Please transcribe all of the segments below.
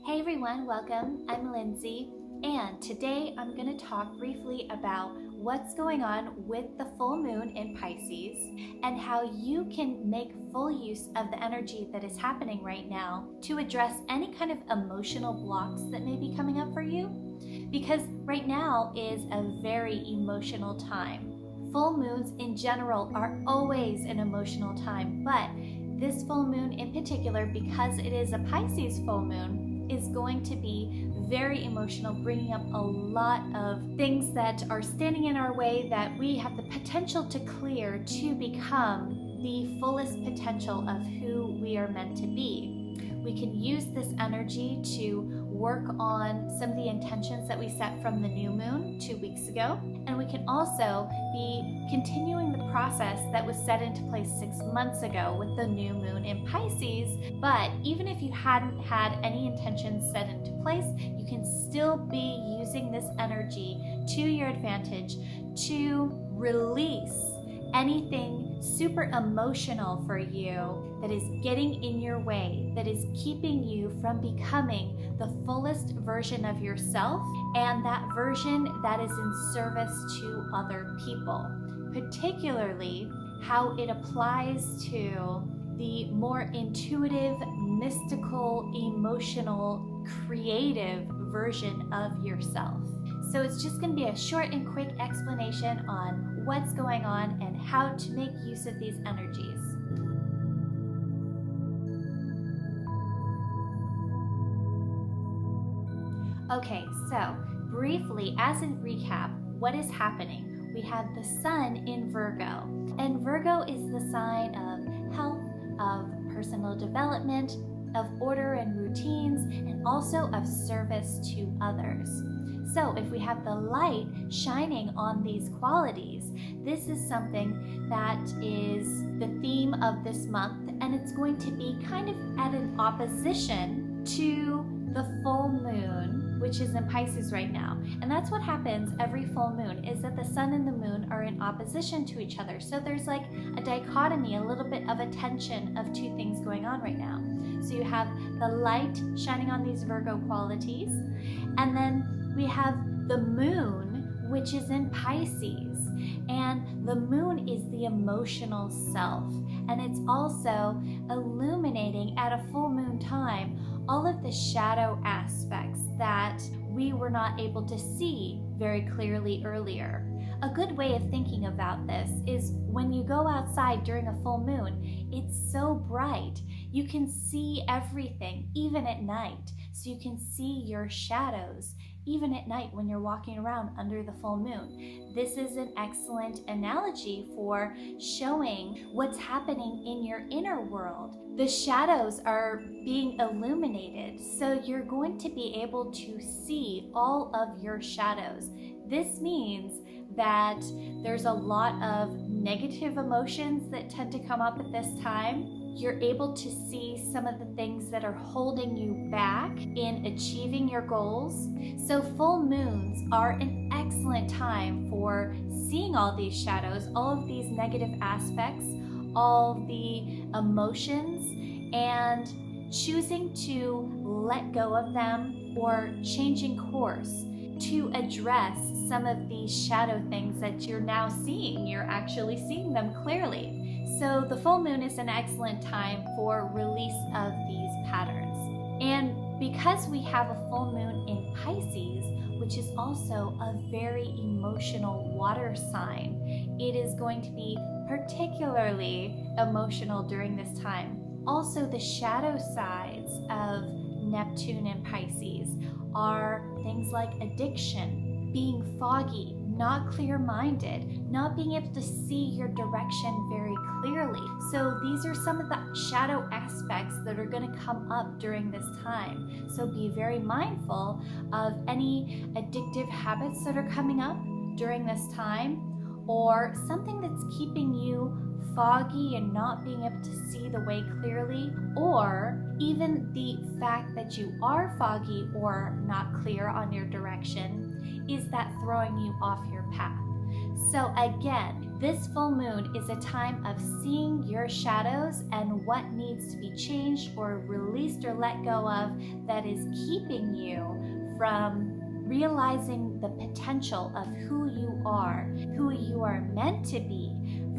Hey everyone, welcome. I'm Lindsay, and today I'm going to talk briefly about what's going on with the full moon in Pisces and how you can make full use of the energy that is happening right now to address any kind of emotional blocks that may be coming up for you, because right now is a very emotional time. Full moons in general are always an emotional time, but this full moon in particular, because it is a Pisces full moon, is going to be very emotional, bringing up a lot of things that are standing in our way that we have the potential to clear to become the fullest potential of who we are meant to be. We can use this energy to work on some of the intentions that we set from the new moon 2 weeks ago. And we can also be continuing the process that was set into place 6 months ago with the new moon in Pisces. But even if you hadn't had any intentions set into place, you can still be using this energy to your advantage to release anything super emotional for you that is getting in your way, that is keeping you from becoming the fullest version of yourself and that version that is in service to other people, particularly how it applies to the more intuitive, mystical, emotional, creative version of yourself. So it's just going to be a short and quick explanation on what's going on and how to make use of these energies. Okay, so briefly, as a recap, what is happening? We have the sun in Virgo, and Virgo is the sign of health, of personal development, of order and routines, and also of service to others. So if we have the light shining on these qualities, this is something that is the theme of this month, and it's going to be kind of at an opposition to the full moon, which is in Pisces right now. And that's what happens every full moon, is that the sun and the moon are in opposition to each other. So there's like a dichotomy, a little bit of a tension of two things going on right now. So you have the light shining on these Virgo qualities, and then we have the moon, which is in Pisces. And the moon is the emotional self. And it's also illuminating at a full moon time all of the shadow aspects that we were not able to see very clearly earlier. A good way of thinking about this is when you go outside during a full moon, it's so bright. You can see everything, even at night. So you can see your shadows, even at night when you're walking around under the full moon. This is an excellent analogy for showing what's happening in your inner world. The shadows are being illuminated, so you're going to be able to see all of your shadows. This means that there's a lot of negative emotions that tend to come up at this time. You're able to see some of the things that are holding you back in achieving your goals. So full moons are an excellent time for seeing all these shadows, all of these negative aspects, all the emotions, and choosing to let go of them or changing course to address some of these shadow things that you're now seeing. You're actually seeing them clearly. So the full moon is an excellent time for release of these patterns. And because we have a full moon in Pisces, which is also a very emotional water sign, it is going to be particularly emotional during this time. Also, the shadow sides of Neptune and Pisces are things like addiction, being foggy, not clear-minded, not being able to see your direction very clearly. So these are some of the shadow aspects that are going to come up during this time. So be very mindful of any addictive habits that are coming up during this time, or something that's keeping you foggy and not being able to see the way clearly, or even the fact that you are foggy or not clear on your direction, is that throwing you off your path. So again, This full moon is a time of seeing your shadows and what needs to be changed or released or let go of that is keeping you from realizing the potential of who you are meant to be,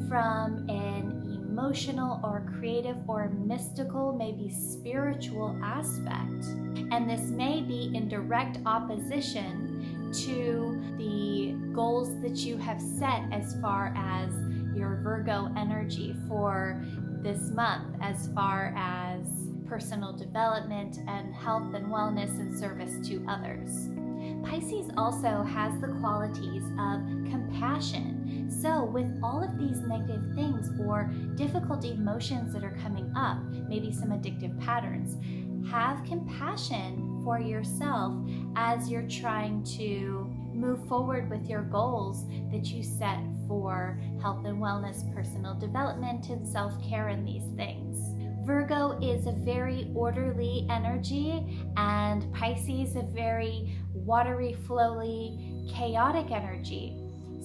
from an emotional or creative or mystical, maybe spiritual aspect. And this may be in direct opposition to the goals that you have set as far as your Virgo energy for this month, as far as personal development and health and wellness and service to others. Pisces also has the qualities of compassion. So with all of these negative things or difficult emotions that are coming up, maybe some addictive patterns, have compassion for yourself as you're trying to move forward with your goals that you set for health and wellness, personal development, and self-care and these things. Virgo is a very orderly energy, and Pisces a very watery, flowy, chaotic energy.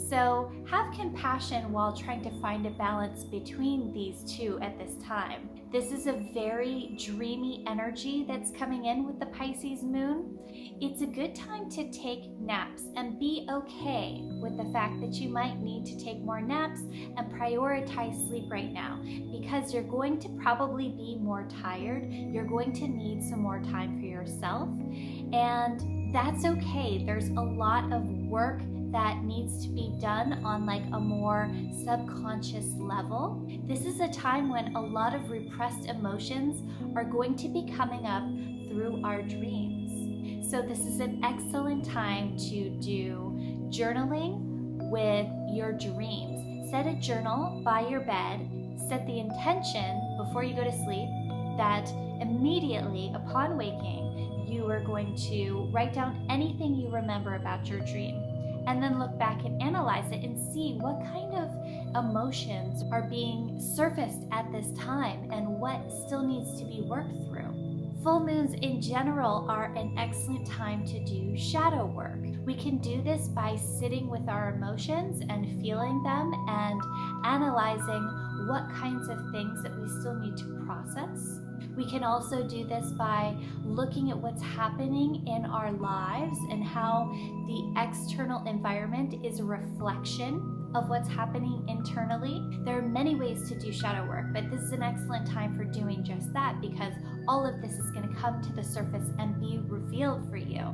So have compassion while trying to find a balance between these two at this time. This is a very dreamy energy that's coming in with the Pisces moon. It's a good time to take naps and be okay with the fact that you might need to take more naps and prioritize sleep right now, because you're going to probably be more tired. You're going to need some more time for yourself, and that's okay. There's a lot of work that needs to be done on like a more subconscious level. This is a time when a lot of repressed emotions are going to be coming up through our dreams. So this is an excellent time to do journaling with your dreams. Set a journal by your bed, set the intention before you go to sleep that immediately upon waking, you are going to write down anything you remember about your dream, and then look back and analyze it and see what kind of emotions are being surfaced at this time and what still needs to be worked through. Full moons in general are an excellent time to do shadow work. We can do this by sitting with our emotions and feeling them and analyzing what kinds of things that we still need to process. We can also do this by looking at what's happening in our lives and how the external environment is a reflection of what's happening internally. There are many ways to do shadow work, but this is an excellent time for doing just that, because all of this is going to come to the surface and be revealed for you.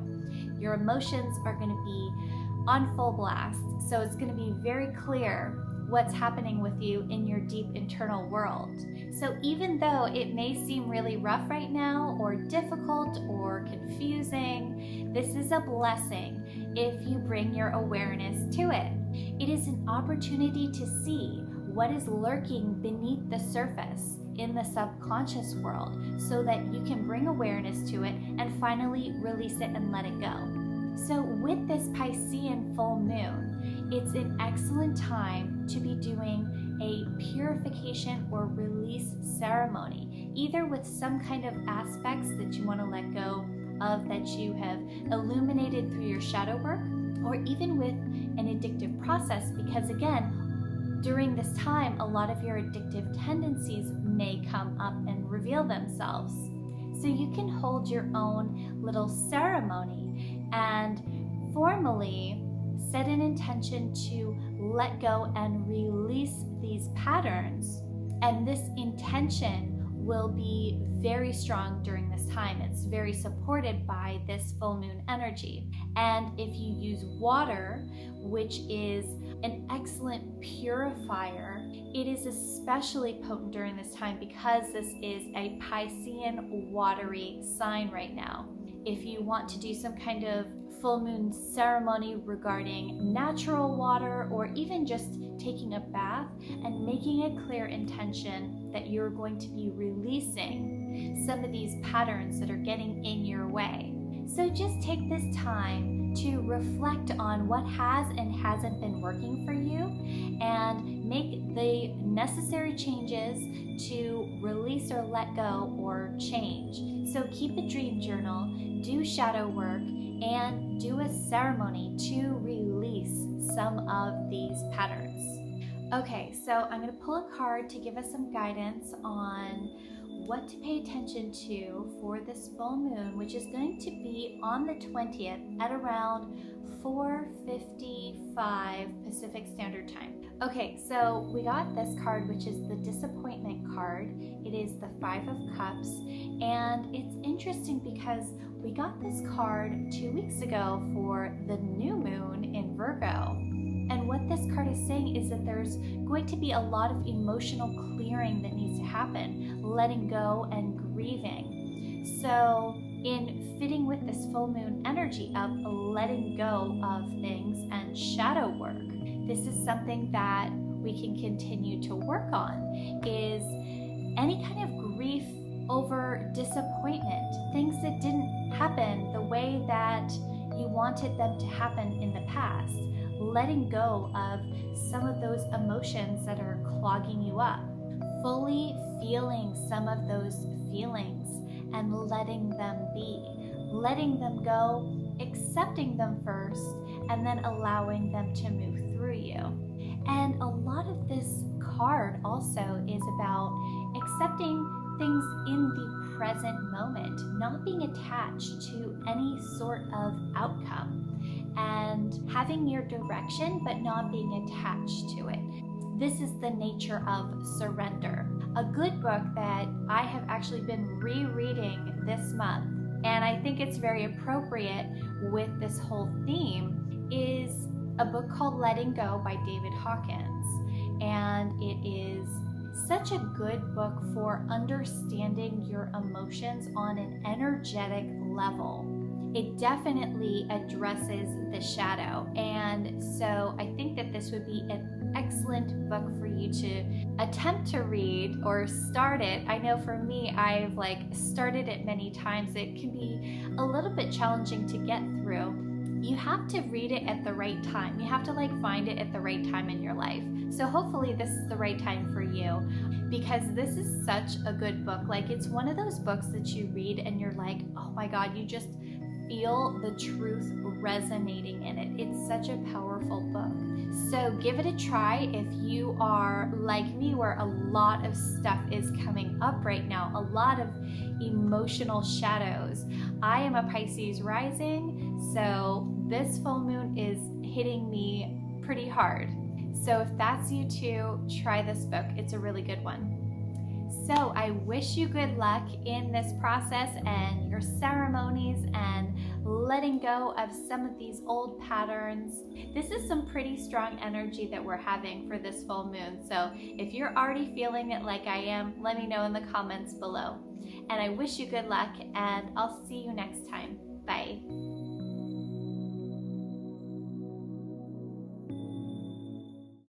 Your emotions are going to be on full blast, so it's going to be very clear what's happening with you in your deep internal world. So even though it may seem really rough right now, or difficult, or confusing, this is a blessing if you bring your awareness to it. It is an opportunity to see what is lurking beneath the surface in the subconscious world, so that you can bring awareness to it and finally release it and let it go. So with this Piscean full moon, it's an excellent time to be doing a purification or release ceremony, either with some kind of aspects that you want to let go of that you have illuminated through your shadow work, or even with an addictive process, because again, during this time, a lot of your addictive tendencies may come up and reveal themselves. So you can hold your own little ceremony and formally set an intention to let go and release these patterns. And this intention will be very strong during this time. It's very supported by this full moon energy. And if you use water, which is an excellent purifier, it is especially potent during this time because this is a Piscean watery sign right now. If you want to do some kind of full moon ceremony regarding natural water, or even just taking a bath and making a clear intention that you're going to be releasing some of these patterns that are getting in your way. So just take this time to reflect on what has and hasn't been working for you and make the necessary changes to release or let go or change. So keep a dream journal, do shadow work, and do a ceremony to release some of these patterns. Okay, so I'm going to pull a card to give us some guidance on what to pay attention to for this full moon, which is going to be on the 20th at around 4:55 Pacific Standard Time. Okay, so we got this card, which is the disappointment card. It is the Five of Cups, and it's interesting because we got this card 2 weeks ago for the new moon in Virgo. And what this card is saying is that there's going to be a lot of emotional clearing that needs to happen, letting go and grieving. So in fitting with this full moon energy of letting go of things and shadow work, this is something that we can continue to work on, is any kind of grief over disappointment, things that didn't happen the way that you wanted them to happen in the past. Letting go of some of those emotions that are clogging you up, fully feeling some of those feelings and letting them be, letting them go, accepting them first, and then allowing them to move through you. And a lot of this card also is about accepting things in the present moment, not being attached to any sort of outcome, and having your direction but not being attached to it. This is the nature of surrender. A good book that I have actually been rereading this month, and I think it's very appropriate with this whole theme, is a book called Letting Go by David Hawkins. And it is such a good book for understanding your emotions on an energetic level. It definitely addresses the shadow, and so I think that this would be an excellent book for you to attempt to read or start it. I know for me, I've started it many times. It can be a little bit challenging to get through. You have to read it at the right time. You have to find it at the right time in your life. So hopefully this is the right time for you, because this is such a good book. It's one of those books that you read and you're like, oh my God, you just feel the truth resonating in it. It's such a powerful book. So give it a try if you are like me, where a lot of stuff is coming up right now, a lot of emotional shadows. I am a Pisces rising, so this full moon is hitting me pretty hard. So if that's you too, try this book. It's a really good one. So I wish you good luck in this process and your ceremonies and letting go of some of these old patterns. This is some pretty strong energy that we're having for this full moon. So if you're already feeling it like I am, let me know in the comments below. And I wish you good luck, and I'll see you next time. Bye.